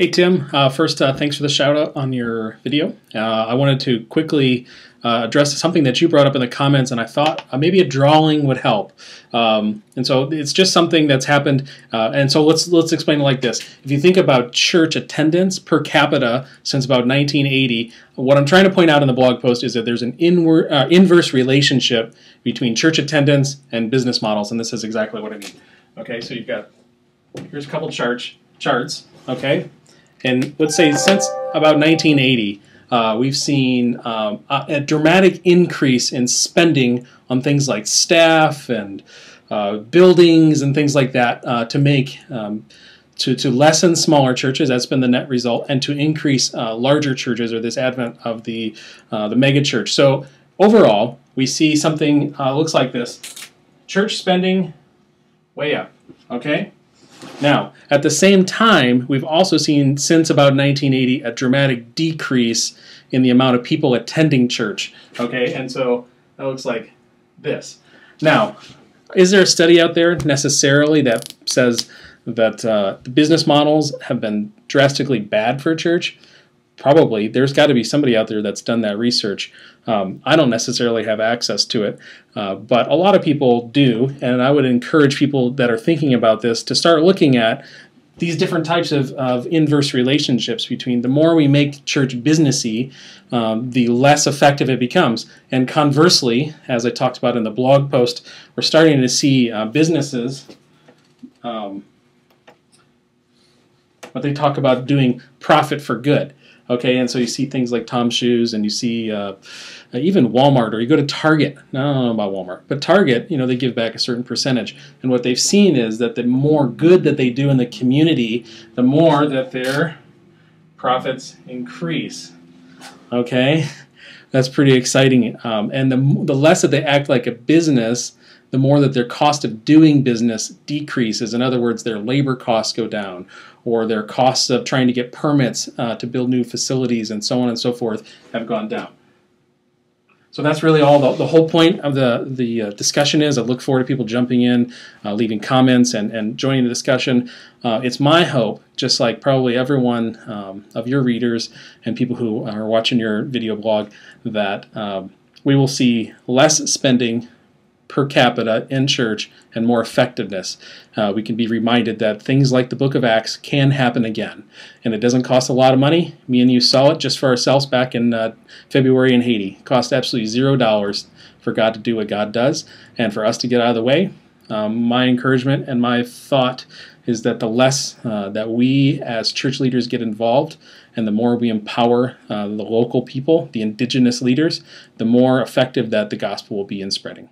Hey Tim, first thanks for the shout out on your video. I wanted to quickly address something that you brought up in the comments, and I thought maybe a drawing would help. And so it's just something that's happened. And so let's explain it like this. If you think about church attendance per capita since about 1980, what I'm trying to point out in the blog post is that there's an inverse relationship between church attendance and business models, and this is exactly what I mean. Okay, so here's a couple charts. Okay. And let's say since about 1980, we've seen a dramatic increase in spending on things like staff and buildings and things like that to lessen smaller churches. That's been the net result, and to increase larger churches, or this advent of the mega church. So overall, we see something looks like this: church spending way up. Okay. Now, at the same time, we've also seen since about 1980 a dramatic decrease in the amount of people attending church. Okay, and so that looks like this. Now, is there a study out there necessarily that says that the business models have been drastically bad for church? Probably. There's got to be somebody out there that's done that research. I don't necessarily have access to it, but a lot of people do, and I would encourage people that are thinking about this to start looking at these different types of inverse relationships between the more we make church businessy, the less effective it becomes. And conversely, as I talked about in the blog post, we're starting to see businesses what they talk about doing profit for good. Okay, and so you see things like Tom's Shoes, and you see even Walmart, or you go to Target. Now, I don't know about Walmart, but Target, they give back a certain percentage. And what they've seen is that the more good that they do in the community, the more that their profits increase. Okay, that's pretty exciting. And the less that they act like a business, the more that their cost of doing business decreases. In other words, their labor costs go down, or their costs of trying to get permits to build new facilities and so on and so forth have gone down. So that's really all the whole point of the discussion is. I look forward to people jumping in, leaving comments, and joining the discussion. It's my hope, just like probably everyone of your readers and people who are watching your video blog, that we will see less spending per capita in church and more effectiveness. We can be reminded that things like the book of Acts can happen again, and it doesn't cost a lot of money. Me and you saw it just for ourselves back in February in Haiti. It cost absolutely $0 for God to do what God does, and for us to get out of the way. My encouragement and my thought is that the less that we as church leaders get involved, and the more we empower the local people, the indigenous leaders, the more effective that the gospel will be in spreading.